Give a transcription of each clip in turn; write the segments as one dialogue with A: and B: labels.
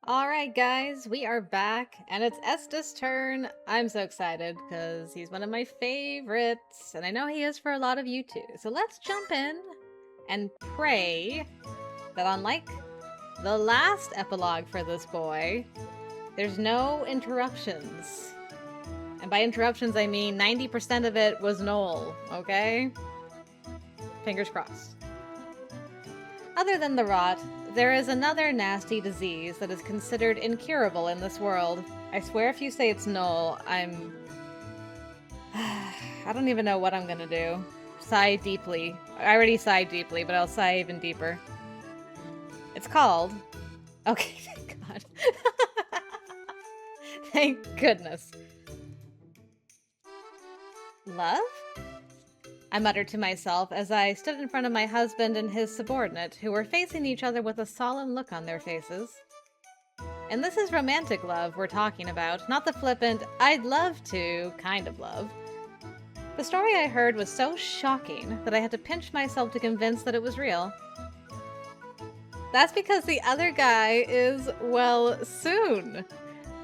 A: Alright guys, we are back, and it's Esta's turn. I'm so excited, because he's one of my favorites, and I know he is for a lot of you too. So let's jump in and pray that unlike the last epilogue for this boy, there's no interruptions. And by interruptions I mean 90% of it was Noel, okay? Fingers crossed. Other than the rot, there is another nasty disease that is considered incurable in this world. I swear if you say it's null, I'm... I don't even know what I'm gonna do. Sigh deeply. I already sighed deeply, but I'll sigh even deeper. It's called... Okay, thank God. Thank goodness. Love? I muttered to myself as I stood in front of my husband and his subordinate, who were facing each other with a solemn look on their faces. And this is romantic love we're talking about, not the flippant, I'd love to kind of love. The story I heard was so shocking that I had to pinch myself to convince that it was real. That's because the other guy is, well, Soon.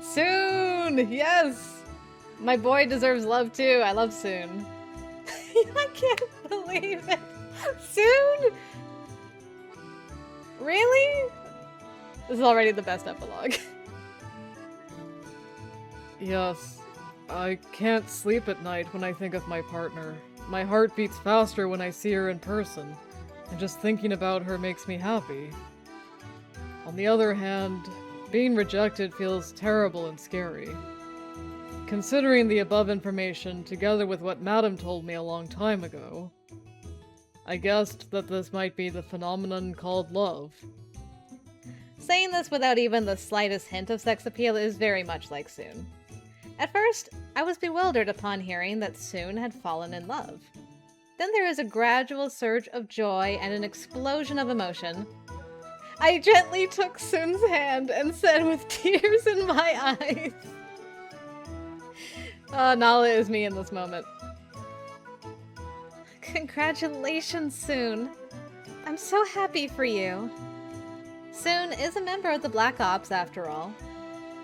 A: Soon! Yes! My boy deserves love too. I love Soon. I can't believe it. Soon? Really? This is already the best epilogue.
B: Yes, I can't sleep at night when I think of my partner. My heart beats faster when I see her in person, and just thinking about her makes me happy. On the other hand, being rejected feels terrible and scary. Considering the above information, together with what Madam told me a long time ago, I guessed that this might be the phenomenon called love.
A: Saying this without even the slightest hint of sex appeal is very much like Soon. At first, I was bewildered upon hearing that Soon had fallen in love. Then there is a gradual surge of joy and an explosion of emotion. I gently took Soon's hand and said with tears in my eyes, Naala is me in this moment. Congratulations, Soon. I'm so happy for you. Soon is a member of the Black Ops, after all.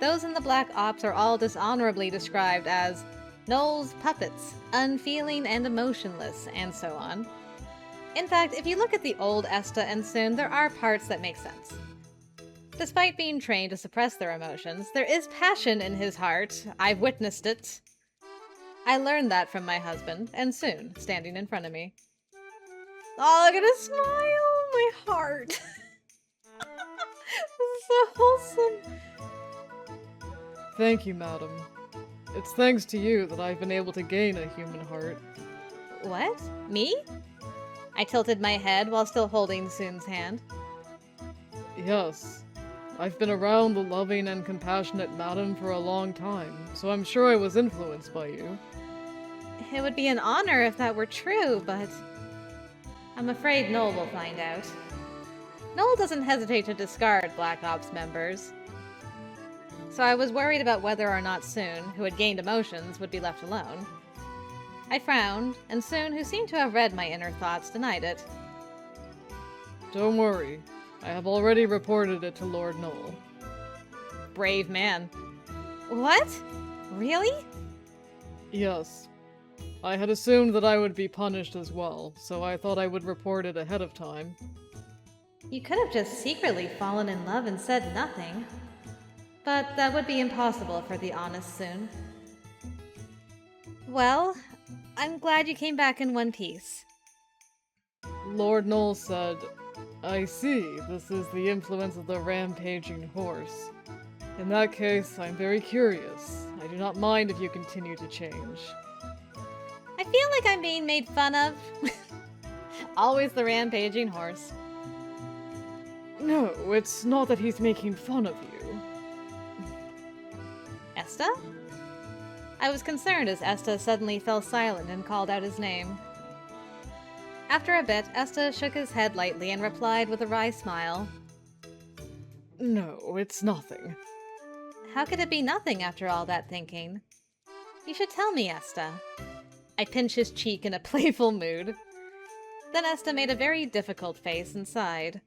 A: Those in the Black Ops are all dishonorably described as Noel's puppets, unfeeling and emotionless, and so on. In fact, if you look at the old Esta and Soon, there are parts that make sense. Despite being trained to suppress their emotions, there is passion in his heart. I've witnessed it. I learned that from my husband, and Soon, standing in front of me. Oh, look at his smile! My heart! This is so wholesome!
B: Thank you, Madam. It's thanks to you that I've been able to gain a human heart.
A: What? Me? I tilted my head while still holding Soon's hand.
B: Yes. I've been around the loving and compassionate Madam for a long time, so I'm sure I was influenced by you.
A: It would be an honor if that were true, but... I'm afraid Noel will find out. Noel doesn't hesitate to discard Black Ops members. So I was worried about whether or not Soon, who had gained emotions, would be left alone. I frowned, and Soon, who seemed to have read my inner thoughts, denied it.
B: Don't worry. I have already reported it to Lord Noel.
A: Brave man. What? Really?
B: Yes. I had assumed that I would be punished as well, so I thought I would report it ahead of time.
A: You could have just secretly fallen in love and said nothing. But that would be impossible for the honest Soon. Well, I'm glad you came back in one piece.
B: Lord Noel said, I see, this is the influence of the rampaging horse. In that case, I'm very curious. I do not mind if you continue to change.
A: I feel like I'm being made fun of. Always the rampaging horse.
B: No, it's not that he's making fun of you.
A: Esta? I was concerned as Esta suddenly fell silent and called out his name. After a bit, Esta shook his head lightly and replied with a wry smile.
B: No, it's nothing.
A: How could it be nothing after all that thinking? You should tell me, Esta. I pinched his cheek in a playful mood. Then Esta made a very difficult face and sighed.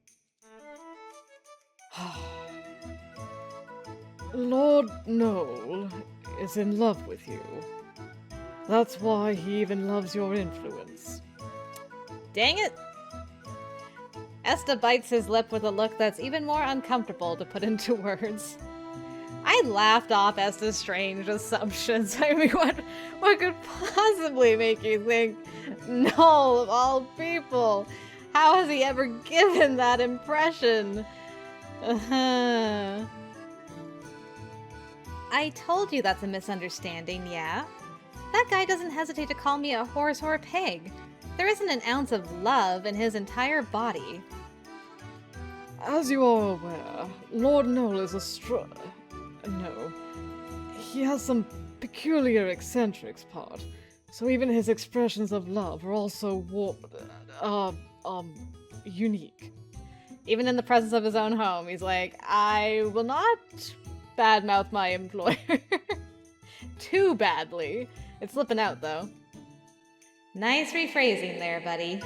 B: Lord Noel is in love with you. That's why he even loves your influence.
A: Dang it! Esta bites his lip with a look that's even more uncomfortable to put into words. I laughed off Esta's strange assumptions. I mean, what could possibly make you think Noel of all people? How has he ever given that impression? I told you that's a misunderstanding, yeah? That guy doesn't hesitate to call me a horse or a pig. There isn't an ounce of love in his entire body.
B: As you are aware, Lord Noel is no. He has some peculiar eccentrics part, so even his expressions of love are also unique.
A: Even in the presence of his own home, he's like, I will not badmouth my employer. Too badly. It's slipping out, though. Nice rephrasing there, buddy.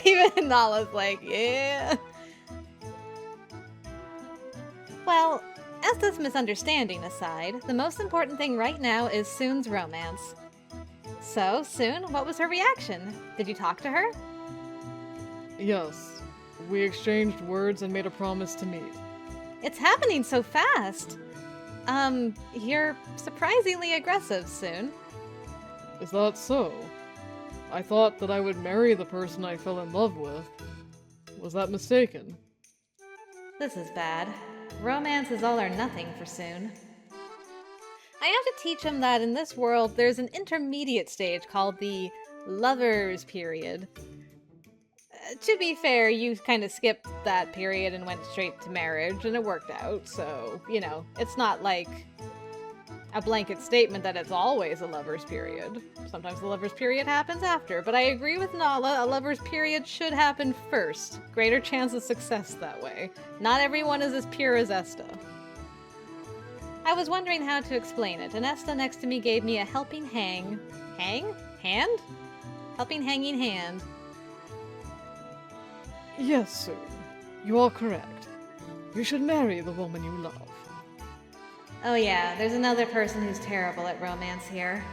A: Even Naala's like, yeah. Well, Esta's misunderstanding aside, the most important thing right now is Soon's romance. So, Soon, what was her reaction? Did you talk to her?
B: Yes. We exchanged words and made a promise to meet.
A: It's happening so fast. You're surprisingly aggressive, Soon.
B: Is that so? I thought that I would marry the person I fell in love with. Was that mistaken?
A: This is bad. Romance is all or nothing for Soon. I have to teach him that in this world there's an intermediate stage called the lovers period. To be fair, you kind of skipped that period and went straight to marriage, and it worked out, so, you know, it's not like a blanket statement that it's always a lover's period. Sometimes the lover's period happens after, but I agree with Naala, a lover's period should happen first. Greater chance of success that way. Not everyone is as pure as Esta. I was wondering how to explain it, and Esta next to me gave me a helping hand? Helping hanging hand.
B: Yes, Soon. You are correct. You should marry the woman you love.
A: Oh yeah, there's another person who's terrible at romance here.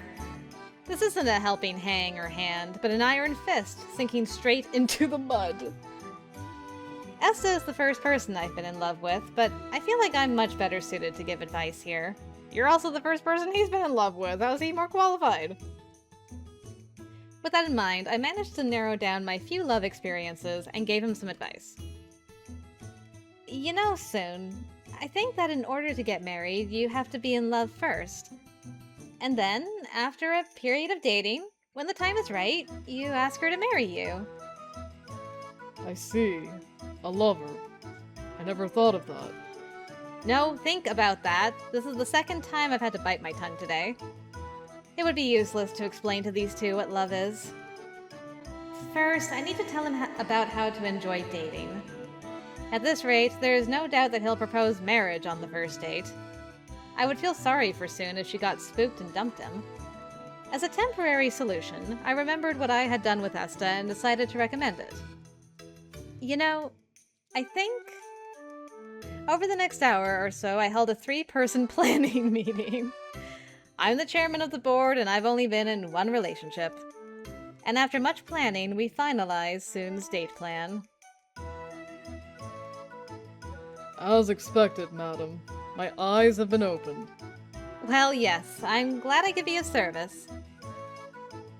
A: This isn't a helping hang or hand, but an iron fist sinking straight into the mud. Esta is the first person I've been in love with, but I feel like I'm much better suited to give advice here. You're also the first person he's been in love with. How is he more qualified? With that in mind, I managed to narrow down my few love experiences and gave him some advice. You know, Soon, I think that in order to get married, you have to be in love first. And then, after a period of dating, when the time is right, you ask her to marry you.
B: I see. A lover. I never thought of that.
A: No, think about that. This is the second time I've had to bite my tongue today. It would be useless to explain to these two what love is. First, I need to tell him about how to enjoy dating. At this rate, there is no doubt that he'll propose marriage on the first date. I would feel sorry for Soon if she got spooked and dumped him. As a temporary solution, I remembered what I had done with Esta and decided to recommend it. You know, I think over the next hour or so, I held a 3-person planning meeting. I'm the chairman of the board, and I've only been in one relationship. And after much planning, we finalized Soon's date plan.
B: As expected, madam. My eyes have been opened.
A: Well, yes, I'm glad I could be of service.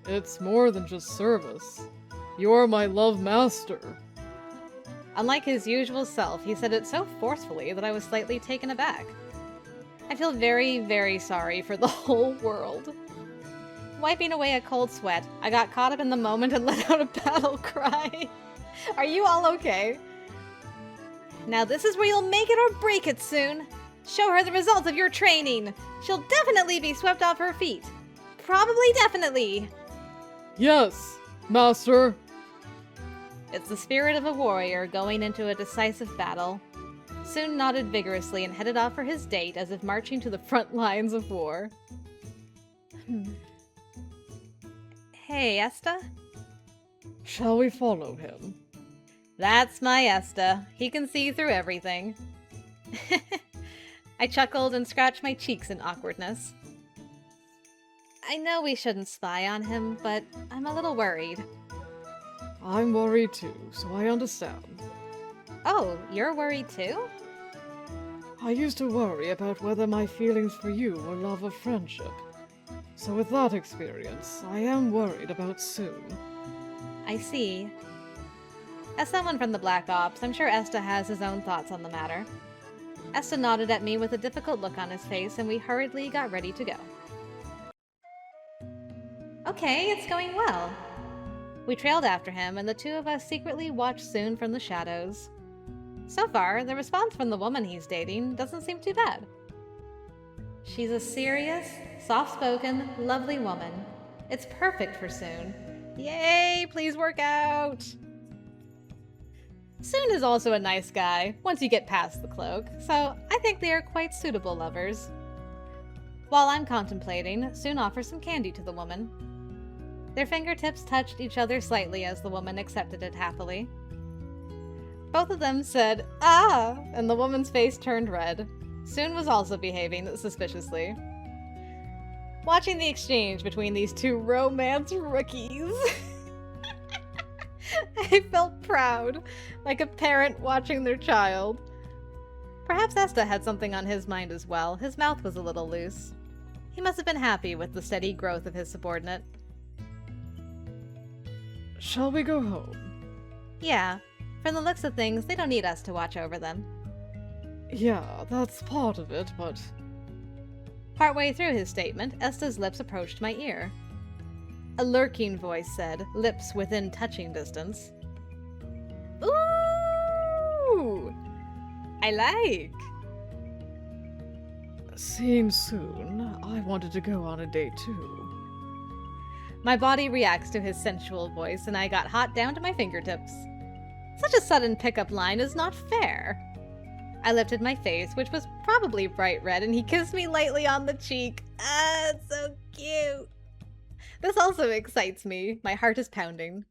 B: It's more than just service. You're my love master.
A: Unlike his usual self, he said it so forcefully that I was slightly taken aback. I feel very, very sorry for the whole world. Wiping away a cold sweat, I got caught up in the moment and let out a battle cry. Are you all okay? Now this is where you'll make it or break it Soon. Show her the results of your training. She'll definitely be swept off her feet. Probably definitely.
B: Yes, master.
A: It's the spirit of a warrior going into a decisive battle. Soon nodded vigorously and headed off for his date as if marching to the front lines of war. Hey, Esta?
B: Shall we follow him?
A: That's my Esta. He can see through everything. I chuckled and scratched my cheeks in awkwardness. I know we shouldn't spy on him, but I'm a little worried.
B: I'm worried too, so I understand.
A: Oh, you're worried too?
B: I used to worry about whether my feelings for you were love or friendship. So with that experience, I am worried about soon.
A: I see. As someone from the Black Ops, I'm sure Esta has his own thoughts on the matter. Esta nodded at me with a difficult look on his face, and we hurriedly got ready to go. Okay, it's going well. We trailed after him, and the two of us secretly watched Soon from the shadows. So far, the response from the woman he's dating doesn't seem too bad. She's a serious, soft-spoken, lovely woman. It's perfect for Soon. Yay, please work out! Soon is also a nice guy, once you get past the cloak, so I think they are quite suitable lovers. While I'm contemplating, Soon offers some candy to the woman. Their fingertips touched each other slightly as the woman accepted it happily. Both of them said, "Ah!" and the woman's face turned red. Soon was also behaving suspiciously. Watching the exchange between these two romance rookies, I felt proud, like a parent watching their child. Perhaps Esta had something on his mind as well. His mouth was a little loose. He must have been happy with the steady growth of his subordinate.
B: Shall we go home?
A: Yeah, from the looks of things, they don't need us to watch over them.
B: Yeah, that's part of it, but...
A: Partway through his statement, Esta's lips approached my ear. A lurking voice said, lips within touching distance. Ooh! I like!
B: Seeing Soon, I wanted to go on a date too.
A: My body reacts to his sensual voice, and I got hot down to my fingertips. Such a sudden pickup line is not fair. I lifted my face, which was probably bright red, and he kissed me lightly on the cheek. Ah, it's so cute. This also excites me. My heart is pounding.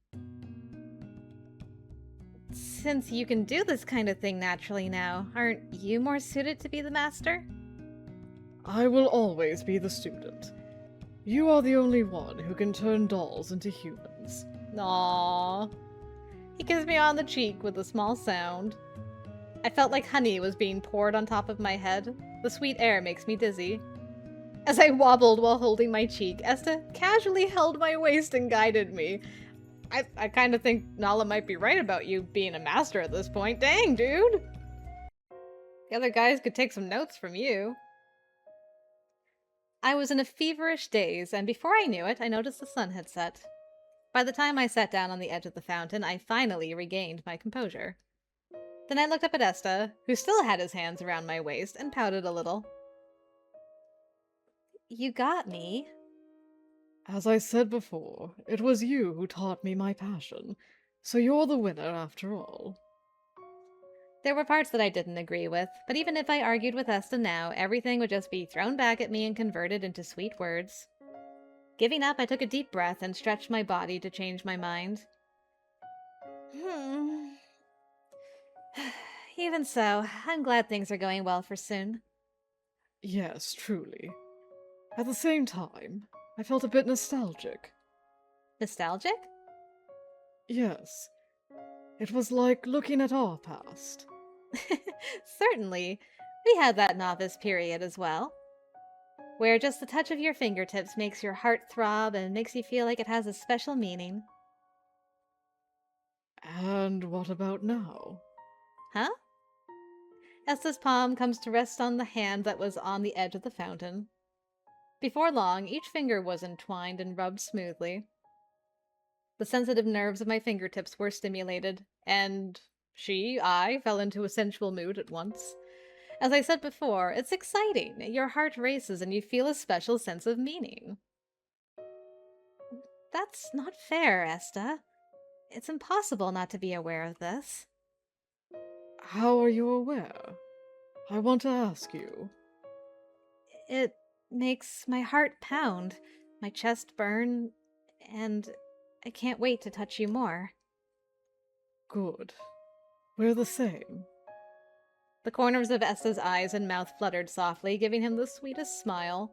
A: Since you can do this kind of thing naturally now, aren't you more suited to be the master?
B: I will always be the student. You are the only one who can turn dolls into humans.
A: Aww. He kissed me on the cheek with a small sound. I felt like honey was being poured on top of my head. The sweet air makes me dizzy. As I wobbled while holding my cheek, Esta casually held my waist and guided me. I kind of think Naala might be right about you being a master at this point. Dang, dude! The other guys could take some notes from you. I was in a feverish daze, and before I knew it, I noticed the sun had set. By the time I sat down on the edge of the fountain, I finally regained my composure. Then I looked up at Esta, who still had his hands around my waist, and pouted a little. You got me.
B: As I said before, it was you who taught me my passion, so you're the winner after all.
A: There were parts that I didn't agree with, but even if I argued with Esta now, everything would just be thrown back at me and converted into sweet words. Giving up, I took a deep breath and stretched my body to change my mind. Even so, I'm glad things are going well for Soon.
B: Yes, truly. At the same time, I felt a bit nostalgic.
A: Nostalgic?
B: Yes. It was like looking at our past.
A: Certainly. We had that novice period as well, where just the touch of your fingertips makes your heart throb and makes you feel like it has a special meaning.
B: And what about now?
A: Huh? Esta's palm comes to rest on the hand that was on the edge of the fountain. Before long, each finger was entwined and rubbed smoothly. The sensitive nerves of my fingertips were stimulated, and I fell into a sensual mood at once. As I said before, it's exciting. Your heart races and you feel a special sense of meaning. That's not fair, Esta. It's impossible not to be aware of this.
B: How are you aware? I want to ask you.
A: It makes my heart pound, my chest burn, and I can't wait to touch you more.
B: Good. We're the same.
A: The corners of Esta's eyes and mouth fluttered softly, giving him the sweetest smile.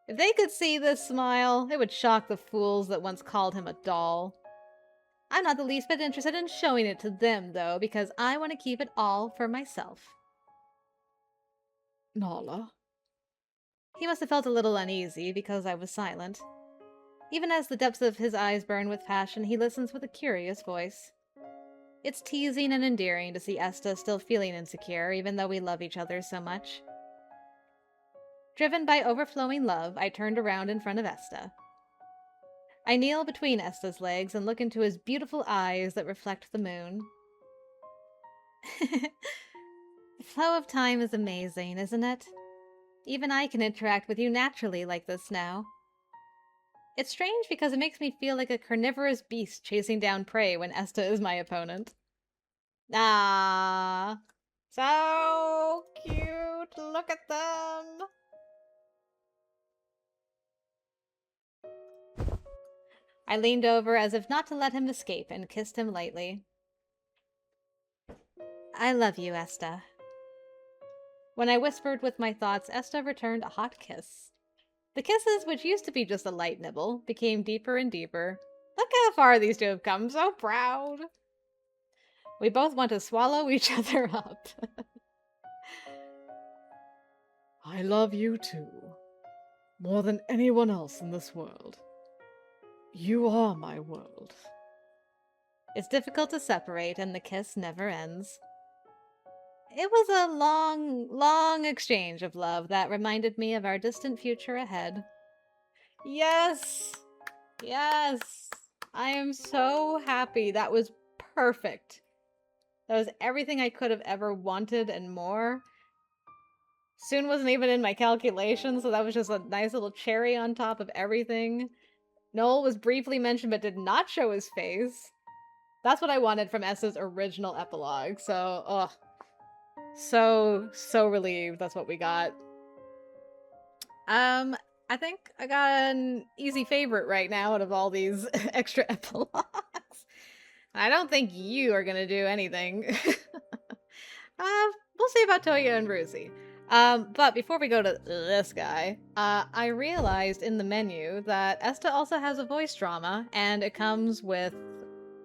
A: If they could see this smile, it would shock the fools that once called him a doll. I'm not the least bit interested in showing it to them, though, because I want to keep it all for myself.
B: Naala.
A: He must have felt a little uneasy because I was silent. Even as the depths of his eyes burn with passion, he listens with a curious voice. It's teasing and endearing to see Esta still feeling insecure, even though we love each other so much. Driven by overflowing love, I turned around in front of Esta. I kneel between Esta's legs and look into his beautiful eyes that reflect the moon. The flow of time is amazing, isn't it? Even I can interact with you naturally like this now. It's strange because it makes me feel like a carnivorous beast chasing down prey when Esta is my opponent. Ah, so cute! Look at them! I leaned over as if not to let him escape and kissed him lightly. I love you, Esta. When I whispered with my thoughts, Esta returned a hot kiss. The kisses, which used to be just a light nibble, became deeper and deeper. Look how far these two have come, so proud! We both want to swallow each other up.
B: I love you too. More than anyone else in this world. You are my world.
A: It's difficult to separate, and the kiss never ends. It was a long, long exchange of love that reminded me of our distant future ahead. Yes! Yes! I am so happy. That was perfect. That was everything I could have ever wanted and more. Soon wasn't even in my calculations, so that was just a nice little cherry on top of everything. Noel was briefly mentioned but did not show his face. That's what I wanted from Esta's original epilogue, so, ugh. So relieved that's what we got. I think I got an easy favorite right now out of all these extra epilogues. I don't think you are gonna do anything. We'll see about Toya and Brucey. But before we go to this guy, I realized in the menu that Esta also has a voice drama, and it comes with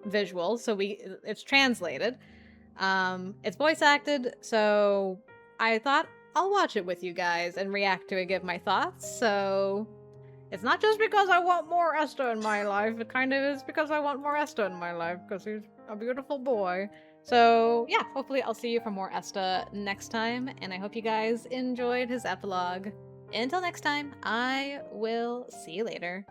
A: visuals, so it's translated. It's voice acted, so I thought I'll watch it with you guys and react to it, give my thoughts, so it's not just because I want more Esta in my life, it kind of is because I want more Esta in my life, because he's a beautiful boy. So yeah, hopefully I'll see you for more Esta next time, and I hope you guys enjoyed his epilogue. Until next time, I will see you later.